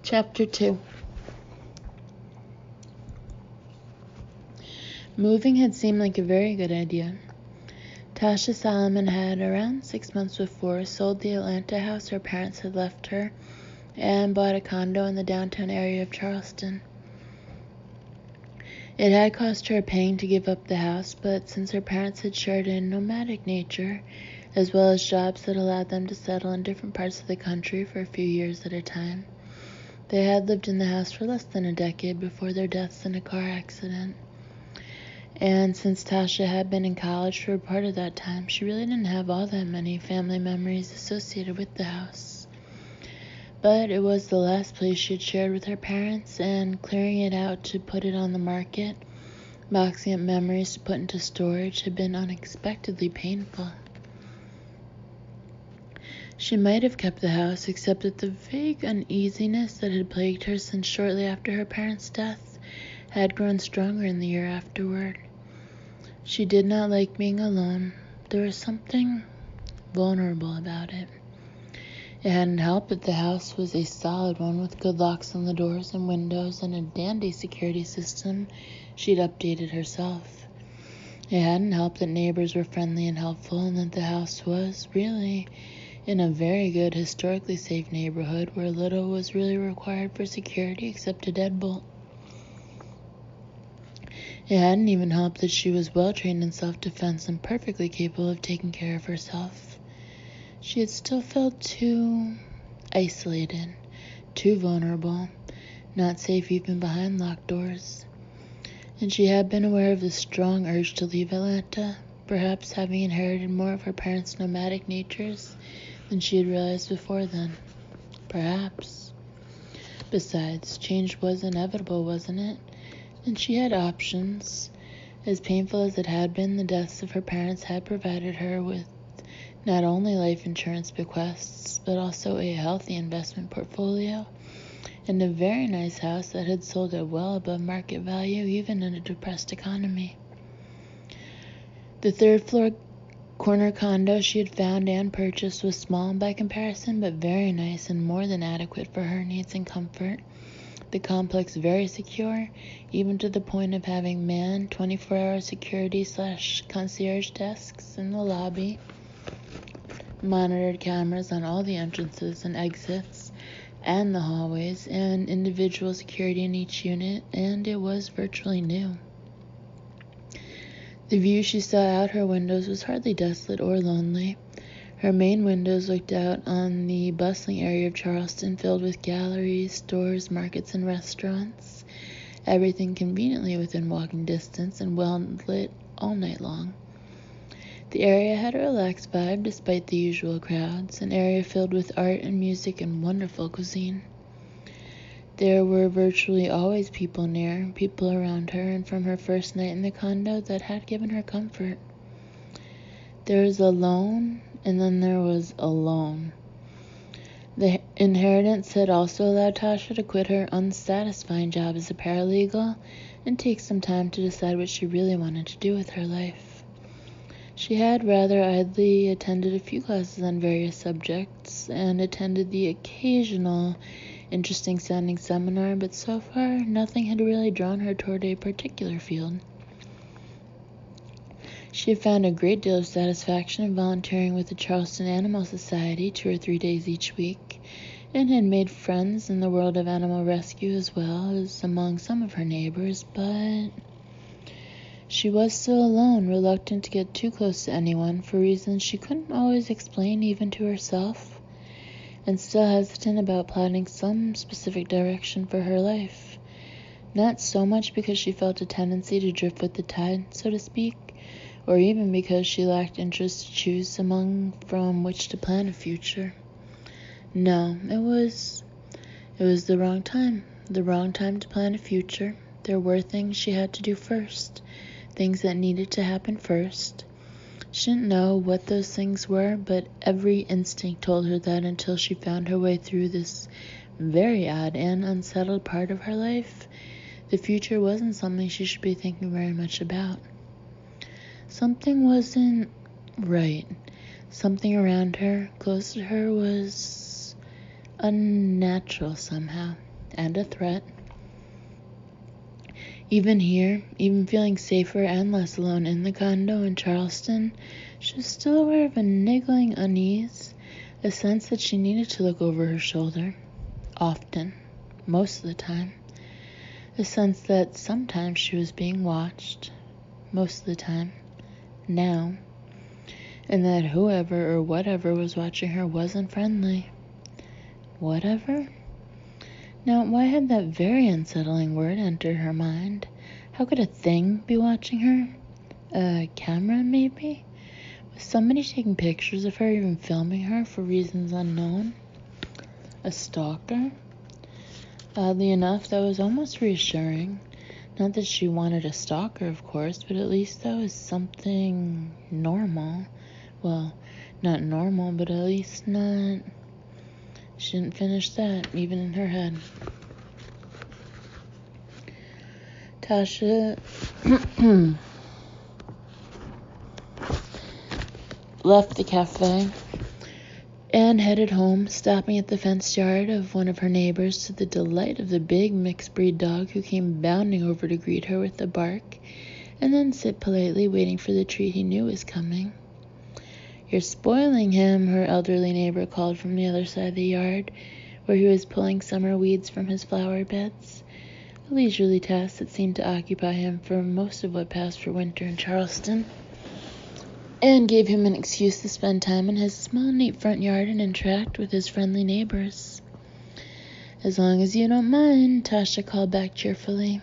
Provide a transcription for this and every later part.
Chapter 2. Moving had seemed like a very good idea. Tasha Solomon had, around 6 months before, sold the Atlanta house her parents had left her and bought a condo in the downtown area of Charleston. It had cost her a pang to give up the house, but since her parents had shared a nomadic nature, as well as jobs that allowed them to settle in different parts of the country for a few years at a time, they had lived in the house for less than a decade before their deaths in a car accident. And since Tasha had been in college for a part of that time, she really didn't have all that many family memories associated with the house. But it was the last place she had shared with her parents, and clearing it out to put it on the market, boxing up memories to put into storage, had been unexpectedly painful. She might have kept the house, except that the vague uneasiness that had plagued her since shortly after her parents' death had grown stronger in the year afterward. She did not like being alone. There was something vulnerable about it. It hadn't helped that the house was a solid one with good locks on the doors and windows and a dandy security system she'd updated herself. It hadn't helped that neighbors were friendly and helpful, and that the house was, really, in a very good, historically safe neighborhood where little was really required for security except a deadbolt. It hadn't even helped that she was well trained in self-defense and perfectly capable of taking care of herself. She had still felt too isolated, too vulnerable, not safe even behind locked doors. And she had been aware of the strong urge to leave Atlanta, perhaps having inherited more of her parents' nomadic natures than she had realized before then. Perhaps. Besides, change was inevitable, wasn't it? And she had options. As painful as it had been, the deaths of her parents had provided her with not only life insurance bequests, but also a healthy investment portfolio and a very nice house that had sold at well above market value even in a depressed economy. The third-floor corner condo she had found and purchased was small by comparison, but very nice and more than adequate for her needs and comfort. The complex very secure, even to the point of having manned 24-hour security/concierge desks in the lobby, monitored cameras on all the entrances and exits and the hallways, and individual security in each unit, and it was virtually new. The view she saw out her windows was hardly desolate or lonely. Her main windows looked out on the bustling area of Charleston, filled with galleries, stores, markets, and restaurants, everything conveniently within walking distance and well lit all night long. The area had a relaxed vibe despite the usual crowds, an area filled with art and music and wonderful cuisine. There were virtually always people near, people around her, and from her first night in the condo, that had given her comfort. There was alone, and then there was alone. The inheritance had also allowed Tasha to quit her unsatisfying job as a paralegal and take some time to decide what she really wanted to do with her life. She had rather idly attended a few classes on various subjects and attended the occasional interesting-sounding seminar, but so far nothing had really drawn her toward a particular field. She had found a great deal of satisfaction in volunteering with the Charleston Animal Society 2 or 3 days each week, and had made friends in the world of animal rescue as well as among some of her neighbors, but she was still alone, reluctant to get too close to anyone for reasons she couldn't always explain even to herself, and still hesitant about plotting some specific direction for her life. Not so much because she felt a tendency to drift with the tide, so to speak, or even because she lacked interest to choose among from which to plan a future. No, it was the wrong time to plan a future. There were things she had to do first, things that needed to happen first. She didn't know what those things were, but every instinct told her that until she found her way through this very odd and unsettled part of her life, the future wasn't something she should be thinking very much about. Something wasn't right. Something around her, close to her, was unnatural somehow. and a threat. Even here, even feeling safer and less alone in the condo in Charleston, she was still aware of a niggling unease, a sense that she needed to look over her shoulder. Often. Most of the time. A sense that sometimes she was being watched. Most of the time. Now. And that whoever or whatever was watching her wasn't friendly. Whatever? Now, why had that very unsettling word entered her mind? How could a thing be watching her? A camera, maybe? Was somebody taking pictures of her, even filming her for reasons unknown? A stalker? Oddly enough, that was almost reassuring. Not that she wanted a stalker, of course, but at least that was something normal. Well, not normal, but at least not... She didn't finish that, even in her head. Tasha left the cafe and headed home, stopping at the fenced yard of one of her neighbors to the delight of the big mixed-breed dog who came bounding over to greet her with a bark and then sit politely waiting for the treat he knew was coming. "You're spoiling him," her elderly neighbor called from the other side of the yard, where he was pulling summer weeds from his flower beds, a leisurely task that seemed to occupy him for most of what passed for winter in Charleston, and gave him an excuse to spend time in his small, neat front yard and interact with his friendly neighbors. "As long as you don't mind," Tasha called back cheerfully.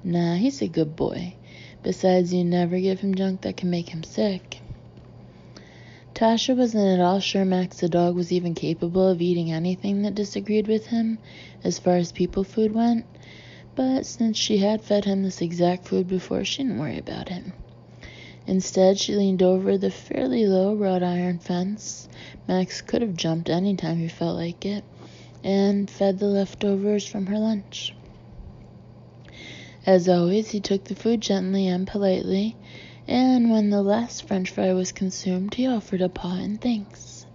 "Nah, he's a good boy. Besides, you never give him junk that can make him sick." Tasha wasn't at all sure Max the dog was even capable of eating anything that disagreed with him, as far as people food went, but since she had fed him this exact food before, she didn't worry about it. Instead, she leaned over the fairly low wrought iron fence Max could have jumped any time he felt like it, and fed the leftovers from her lunch. As always, he took the food gently and politely, and when the last French fry was consumed, he offered a paw in thanks.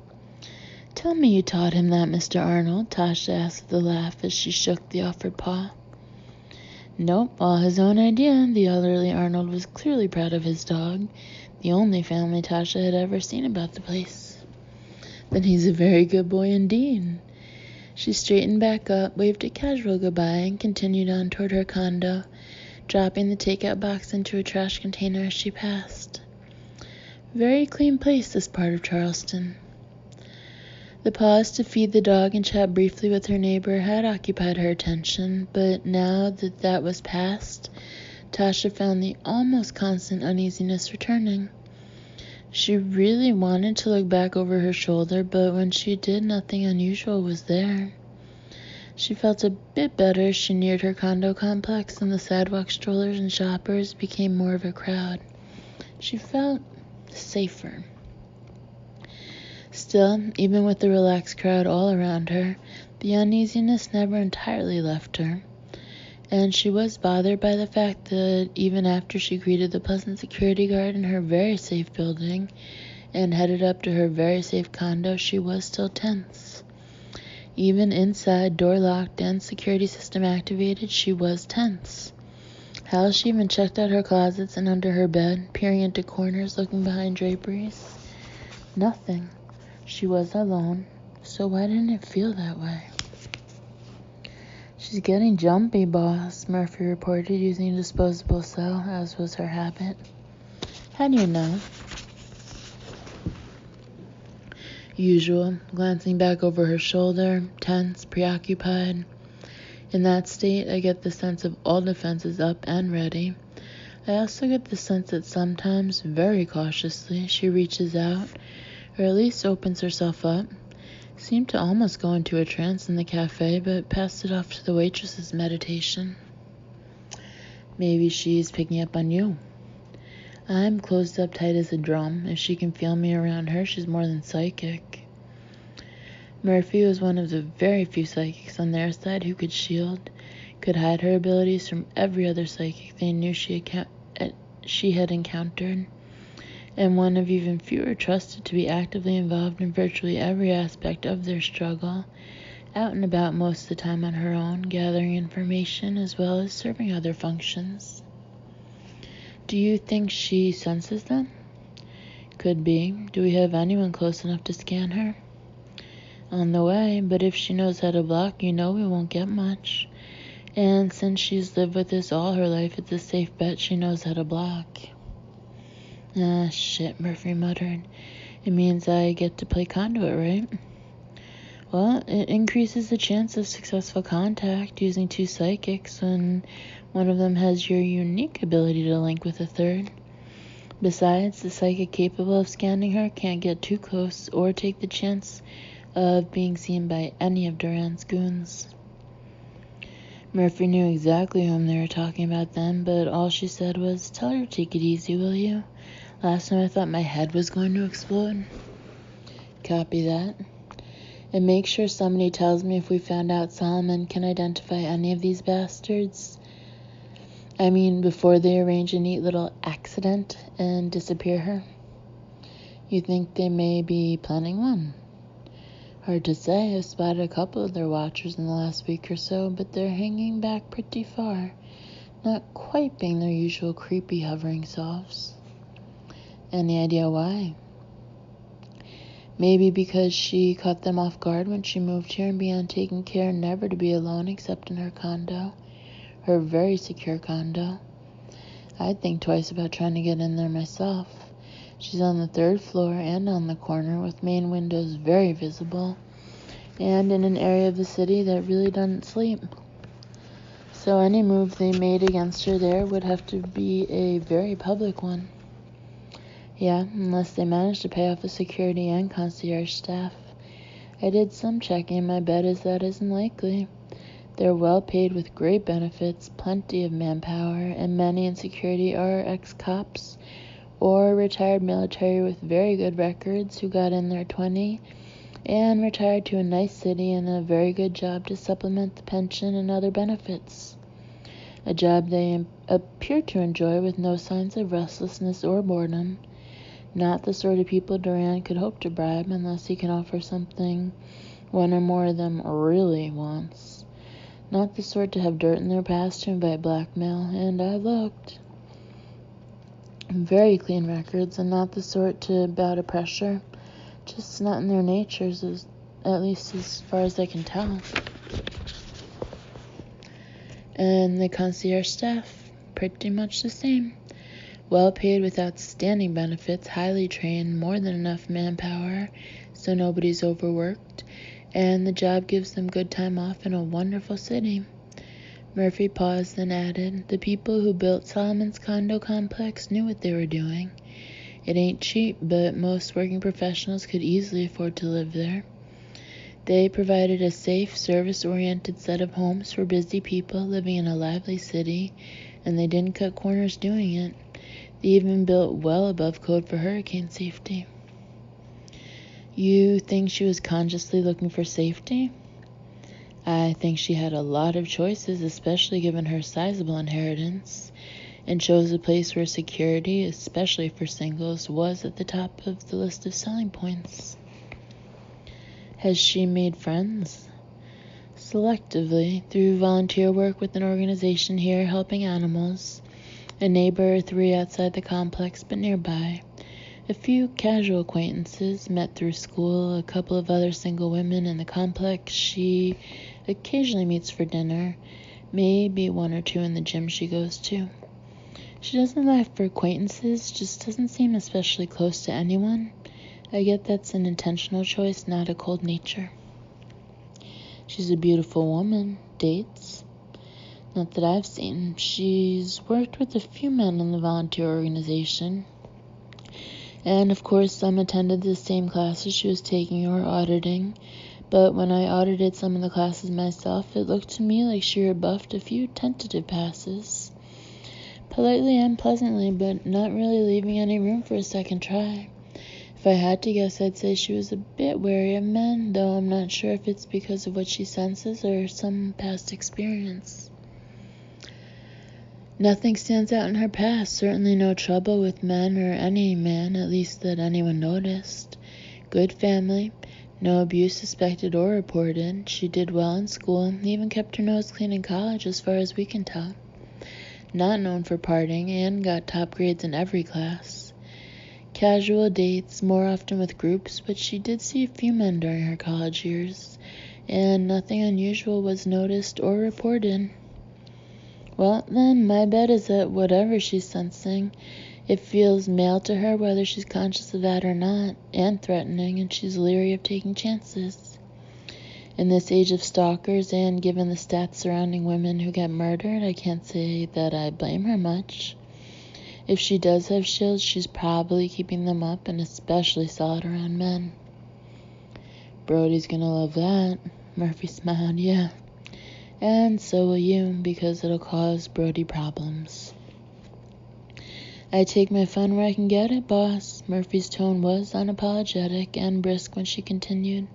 "Tell me you taught him that, Mr. Arnold," Tasha asked with a laugh as she shook the offered paw. "Nope, all his own idea." The elderly Arnold was clearly proud of his dog, the only family Tasha had ever seen about the place. "Then he's a very good boy indeed." She straightened back up, waved a casual goodbye, and continued on toward her condo, dropping the takeout box into a trash container as she passed. Very clean place, this part of Charleston. The pause to feed the dog and chat briefly with her neighbor had occupied her attention, but now that that was past, Tasha found the almost constant uneasiness returning. She really wanted to look back over her shoulder, but when she did, nothing unusual was there. She felt a bit better as she neared her condo complex and the sidewalk strollers and shoppers became more of a crowd. She felt safer. Still, even with the relaxed crowd all around her, the uneasiness never entirely left her, and she was bothered by the fact that even after she greeted the pleasant security guard in her very safe building and headed up to her very safe condo, she was still tense. Even inside, door locked and security system activated, she was tense. How she even checked out her closets and under her bed, peering into corners, looking behind draperies. Nothing. She was alone, so why didn't it feel that way? "She's getting jumpy, boss," Murphy reported, using a disposable cell, as was her habit. "How do you know?" Usual, glancing back over her shoulder, tense, preoccupied. "In that state, I get the sense of all defenses up and ready. I also get the sense that sometimes, very cautiously, she reaches out, or at least opens herself up. Seemed to almost go into a trance in the cafe, but passed it off to the waitress's meditation. Maybe she's picking up on you. I'm closed up tight as a drum. If she can feel me around her, she's more than psychic." Murphy was one of the very few psychics on their side who could shield, could hide her abilities from every other psychic they knew she had encountered, and one of even fewer trusted to be actively involved in virtually every aspect of their struggle, out and about most of the time on her own, gathering information as well as serving other functions. Do you think she senses them? Could be. Do we have anyone close enough to scan her? On the way, but if she knows how to block, we won't get much. And since she's lived with us all her life, it's a safe bet she knows how to block. Ah, shit, Murphy muttered. It means I get to play conduit, right? Well, it increases the chance of successful contact using two psychics when one of them has your unique ability to link with a third. Besides, the psychic capable of scanning her can't get too close or take the chance of being seen by any of Duran's goons. Murphy knew exactly whom they were talking about then, but all she said was, "Tell her to take it easy, will you? Last time I thought my head was going to explode." Copy that. And make sure somebody tells me if we found out Solomon can identify any of these bastards. I mean, before they arrange a neat little accident and disappear her. You think they may be planning one? Hard to say. I've spotted a couple of their watchers in the last week or so, but they're hanging back pretty far. Not quite being their usual creepy hovering selves. Any idea why? Maybe because she caught them off guard when she moved here and began taking care never to be alone except in her condo. Her very secure condo. I'd think twice about trying to get in there myself. She's on the 3rd floor and on the corner with main windows very visible and in an area of the city that really doesn't sleep. So any move they made against her there would have to be a very public one. Yeah, unless they managed to pay off the security and concierge staff. I did some checking. My bet is that isn't likely. They're well paid with great benefits, plenty of manpower, and many in security are ex-cops or retired military with very good records who got in their 20 and retired to a nice city and a very good job to supplement the pension and other benefits. A job they appear to enjoy with no signs of restlessness or boredom. Not the sort of people Duran could hope to bribe unless he can offer something one or more of them really wants. Not the sort to have dirt in their past to invite blackmail, and I looked. Very clean records, and not the sort to bow to pressure. Just not in their natures, at least as far as I can tell. And the concierge staff, pretty much the same. Well paid with outstanding benefits, highly trained, more than enough manpower, so nobody's overworked, and the job gives them good time off in a wonderful city. Murphy paused, then added, the people who built Solomon's condo complex knew what they were doing. It ain't cheap, but most working professionals could easily afford to live there. They provided a safe, service-oriented set of homes for busy people living in a lively city, and they didn't cut corners doing it. They even built well above code for hurricane safety. You think she was consciously looking for safety? I think she had a lot of choices, especially given her sizable inheritance, and chose a place where security, especially for singles, was at the top of the list of selling points. Has she made friends? Selectively, through volunteer work with an organization here helping animals, a neighbor or 3 outside the complex but nearby. A few casual acquaintances met through school, a couple of other single women in the complex she occasionally meets for dinner, maybe 1 or 2 in the gym she goes to. She doesn't lack for acquaintances, just doesn't seem especially close to anyone. I get that's an intentional choice, not a cold nature. She's a beautiful woman. Dates? Not that I've seen. She's worked with a few men in the volunteer organization. And of course some attended the same classes she was taking or auditing, but when I audited some of the classes myself, it looked to me like she rebuffed a few tentative passes. Politely and pleasantly, but not really leaving any room for a second try. If I had to guess, I'd say she was a bit wary of men, though I'm not sure if it's because of what she senses or some past experience. Nothing stands out in her past, certainly no trouble with men or any man, at least that anyone noticed. Good family, No abuse suspected or reported. She did well in school, even kept her nose clean in college as far as we can tell. Not known for partying and got top grades in every class. Casual dates, more often with groups, but she did see a few men during her college years, and nothing unusual was noticed or reported. Well, then, my bet is that whatever she's sensing, it feels male to her whether she's conscious of that or not, and threatening, and she's leery of taking chances. In this age of stalkers, and given the stats surrounding women who get murdered, I can't say that I blame her much. If she does have shields, she's probably keeping them up, and especially solid around men. Brody's gonna love that. Murphy smiled, yeah. And so will you, because it'll cause Brody problems. I take my fun where I can get it, boss. Murphy's tone was unapologetic and brisk when she continued.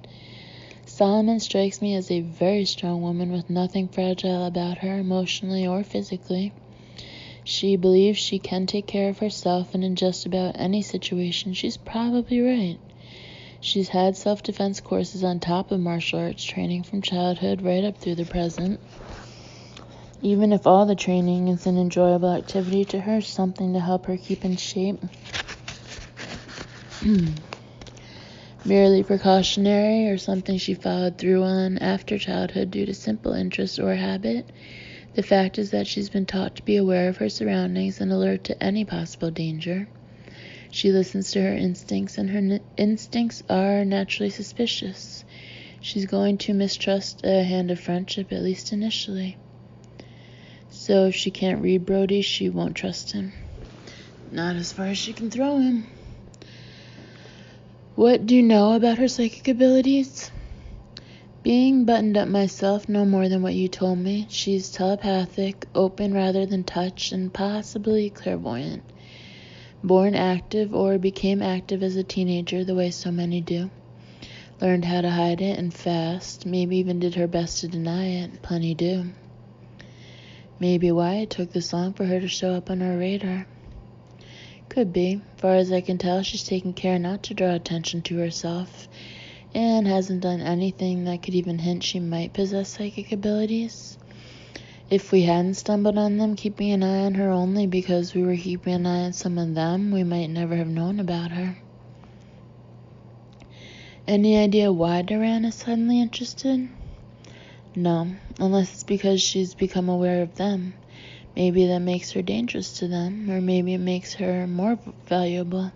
Solomon strikes me as a very strong woman with nothing fragile about her, emotionally or physically. She believes she can take care of herself, and in just about any situation, she's probably right. She's had self-defense courses on top of martial arts training from childhood right up through the present. Even if all the training is an enjoyable activity to her, something to help her keep in shape. Merely precautionary or something she followed through on after childhood due to simple interest or habit, the fact is that she's been taught to be aware of her surroundings and alert to any possible danger. She listens to her instincts, and her instincts are naturally suspicious. She's going to mistrust a hand of friendship, at least initially. So if she can't read Brody, she won't trust him. Not as far as she can throw him. What do you know about her psychic abilities? Being buttoned up myself, no more than what you told me. She's telepathic, open rather than touch, and possibly clairvoyant. Born active or became active as a teenager the way so many do. Learned how to hide it and fast, maybe even did her best to deny it. Plenty do. Maybe why it took this long for her to show up on our radar. Could be. Far as I can tell, she's taken care not to draw attention to herself, and hasn't done anything that could even hint she might possess psychic abilities. If we hadn't stumbled on them, keeping an eye on her only because we were keeping an eye on some of them, we might never have known about her. Any idea why Duran is suddenly interested? No, unless it's because she's become aware of them. Maybe that makes her dangerous to them, or maybe it makes her more valuable.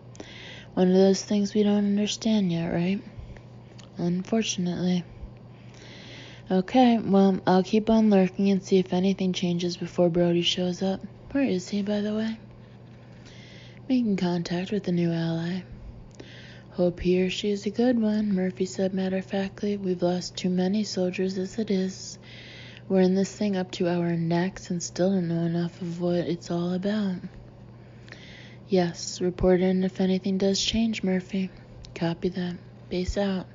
One of those things we don't understand yet, right? Unfortunately. Okay, well, I'll keep on lurking and see if anything changes before Brody shows up. Where is he, by the way? Making contact with a new ally. Hope he or she is a good one, Murphy said matter-of-factly. We've lost too many soldiers as it is. We're in this thing up to our necks and still don't know enough of what it's all about. Yes, report in if anything does change, Murphy. Copy that. Base out.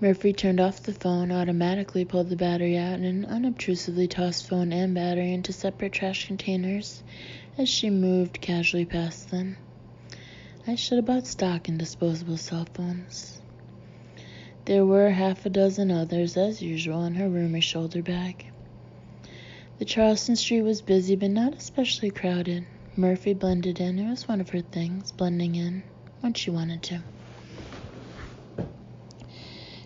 Murphy turned off the phone, automatically pulled the battery out, and unobtrusively tossed phone and battery into separate trash containers as she moved casually past them. I should have bought stock in disposable cell phones. There were half a dozen others, as usual, in her roomy shoulder bag. The Charleston street was busy, but not especially crowded. Murphy blended in. It was one of her things, blending in when she wanted to.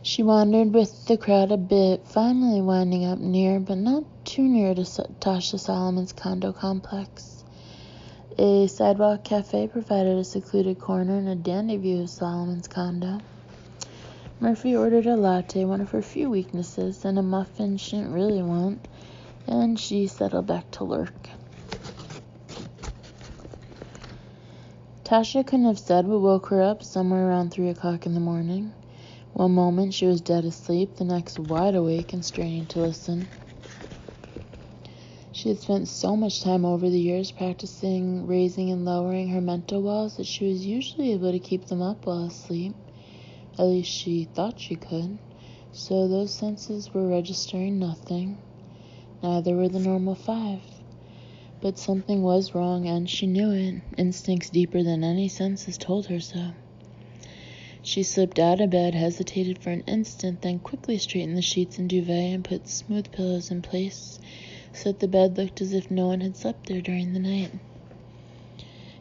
She wandered with the crowd a bit, finally winding up near, but not too near to Tasha Solomon's condo complex. A sidewalk cafe provided a secluded corner and a dandy view of Solomon's condo. Murphy ordered a latte, one of her few weaknesses, and a muffin she didn't really want, and she settled back to lurk. Tasha couldn't have said what woke her up somewhere around 3 o'clock in the morning. One moment she was dead asleep, the next wide awake and straining to listen. She had spent so much time over the years practicing raising and lowering her mental walls that she was usually able to keep them up while asleep. At least she thought she could. So those senses were registering nothing. Neither were the normal 5. But something was wrong, and she knew it. Instincts deeper than any senses told her so. She slipped out of bed, hesitated for an instant, then quickly straightened the sheets and duvet and put smooth pillows in place so that the bed looked as if no one had slept there during the night.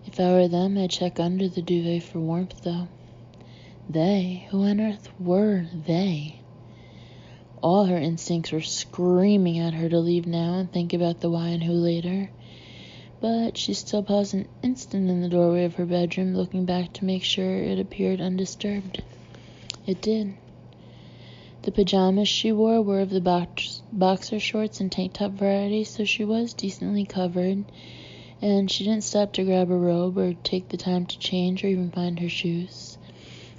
If I were them, I'd check under the duvet for warmth, though. They? Who on earth were they? All her instincts were screaming at her to leave now and think about the why and who later. But she still paused an instant in the doorway of her bedroom, looking back to make sure it appeared undisturbed. It did. The pajamas she wore were of the boxer shorts and tank top variety, so she was decently covered, and she didn't stop to grab a robe or take the time to change or even find her shoes.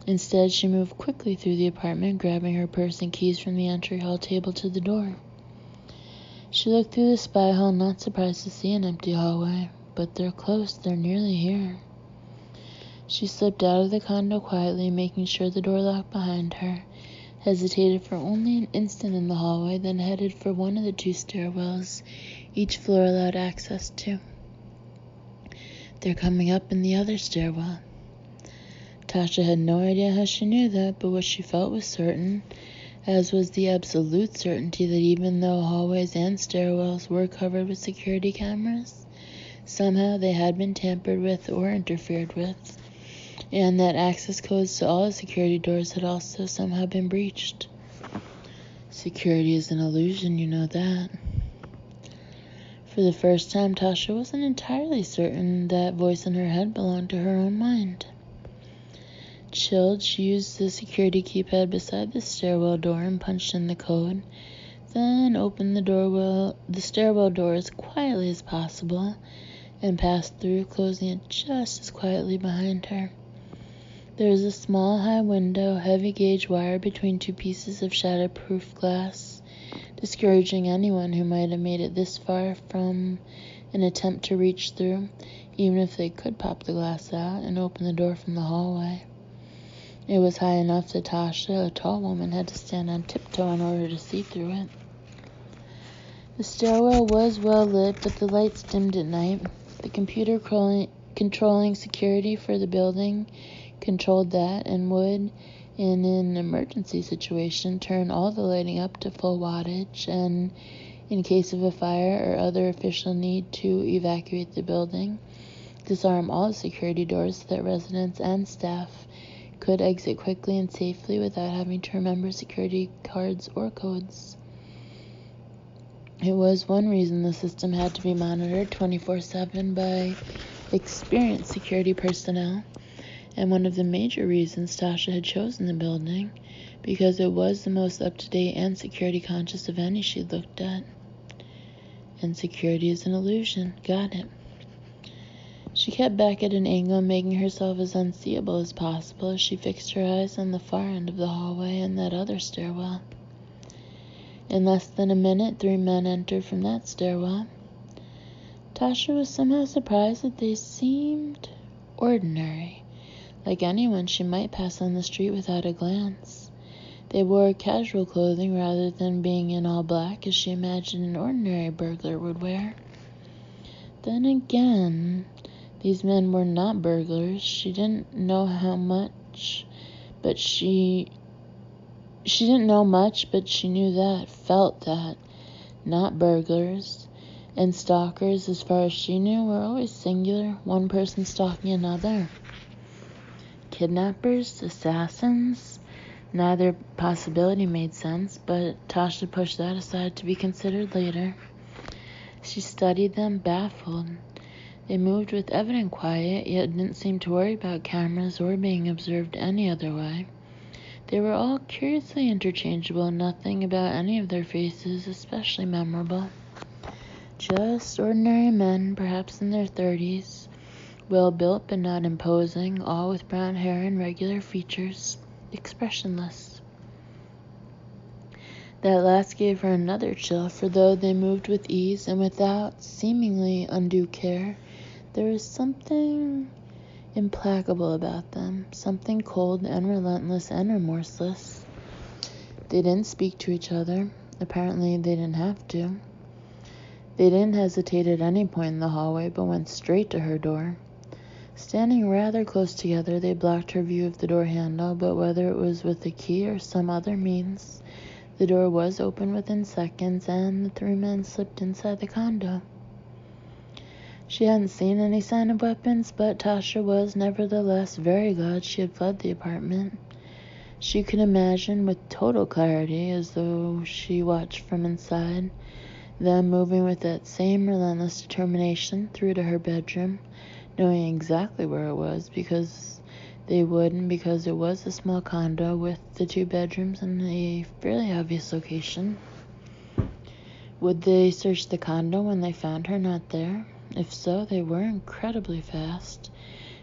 Instead, she moved quickly through the apartment, grabbing her purse and keys from the entry hall table to the door. She looked through the spy hole, not surprised to see an empty hallway. But they're close, they're nearly here. She slipped out of the condo quietly, making sure the door locked behind her, hesitated for only an instant in the hallway, then headed for one of the 2 stairwells each floor allowed access to. They're coming up in the other stairwell. Tasha had no idea how she knew that, but what she felt was certain, as was the absolute certainty that even though hallways and stairwells were covered with security cameras, somehow they had been tampered with or interfered with, and that access codes to all the security doors had also somehow been breached. Security is an illusion, you know that. For the first time, Tasha wasn't entirely certain that voice in her head belonged to her own mind. Chilled, she used the security keypad beside the stairwell door and punched in the code, then opened the stairwell door as quietly as possible and passed through, closing it just as quietly behind her. There was a small high window, heavy gauge wire between 2 pieces of shatterproof glass, discouraging anyone who might have made it this far from an attempt to reach through, even if they could pop the glass out and open the door from the hallway. It was high enough that Tasha, a tall woman, had to stand on tiptoe in order to see through it. The stairwell was well lit, but the lights dimmed at night. The computer controlling security for the building controlled that and would, in an emergency situation, turn all the lighting up to full wattage, and in case of a fire or other official need to evacuate the building, disarm all the security doors so that residents and staff could exit quickly and safely without having to remember security cards or codes. It was one reason the system had to be monitored 24/7 by experienced security personnel, and one of the major reasons Tasha had chosen the building, because it was the most up-to-date and security-conscious of any she'd looked at. And security is an illusion. Got it. She kept back at an angle, making herself as unseeable as possible as she fixed her eyes on the far end of the hallway and that other stairwell. In less than a minute, 3 men entered from that stairwell. Tasha was somehow surprised that they seemed ordinary, like anyone she might pass on the street without a glance. They wore casual clothing rather than being in all black as she imagined an ordinary burglar would wear. Then again, these men were not burglars. She didn't know much, but she knew that, felt that. Not burglars. And stalkers, as far as she knew, were always singular, one person stalking another. Kidnappers? Assassins? Neither possibility made sense, but Tasha pushed that aside to be considered later. She studied them, baffled. They moved with evident quiet, yet didn't seem to worry about cameras or being observed any other way. They were all curiously interchangeable, nothing about any of their faces especially memorable. Just ordinary men, perhaps in their 30s, well-built but not imposing, all with brown hair and regular features, expressionless. That last gave her another chill, for though they moved with ease and without seemingly undue care, there was something implacable about them, something cold and relentless and remorseless. They didn't speak to each other. Apparently, they didn't have to. They didn't hesitate at any point in the hallway, but went straight to her door. Standing rather close together, they blocked her view of the door handle, but whether it was with a key or some other means, the door was open within seconds, and the three men slipped inside the condo. She hadn't seen any sign of weapons, but Tasha was nevertheless very glad she had fled the apartment. She could imagine with total clarity, as though she watched from inside, them moving with that same relentless determination through to her bedroom, knowing exactly where it was because they would, and because it was a small condo with the 2 bedrooms in a fairly obvious location. Would they search the condo when they found her not there? If so, they were incredibly fast,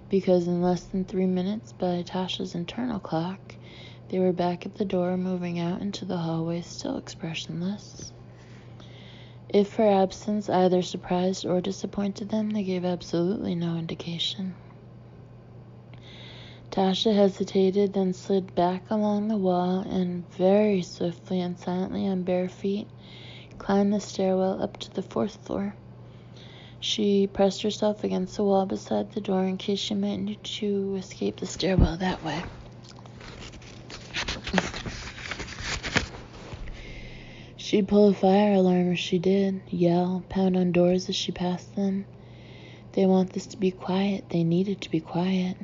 because in less than 3 minutes by Tasha's internal clock, they were back at the door, moving out into the hallway, still expressionless. If her absence either surprised or disappointed them, they gave absolutely no indication. Tasha hesitated, then slid back along the wall and very swiftly and silently on bare feet climbed the stairwell up to the 4th floor. She pressed herself against the wall beside the door in case she might need to escape the stairwell that way. She'd pull a fire alarm if she did, yell, pound on doors as she passed them. They want this to be quiet. They need it to be quiet.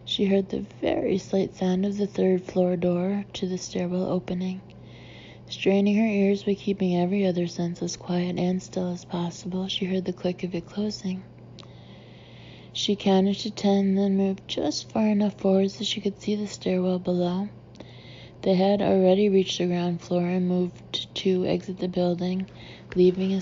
She heard the very slight sound of the 3rd floor door to the stairwell opening. Straining her ears but keeping every other sense as quiet and still as possible, she heard the click of it closing. She counted to 10, then moved just far enough forward so she could see the stairwell below. They had already reached the ground floor and moved to exit the building, leaving a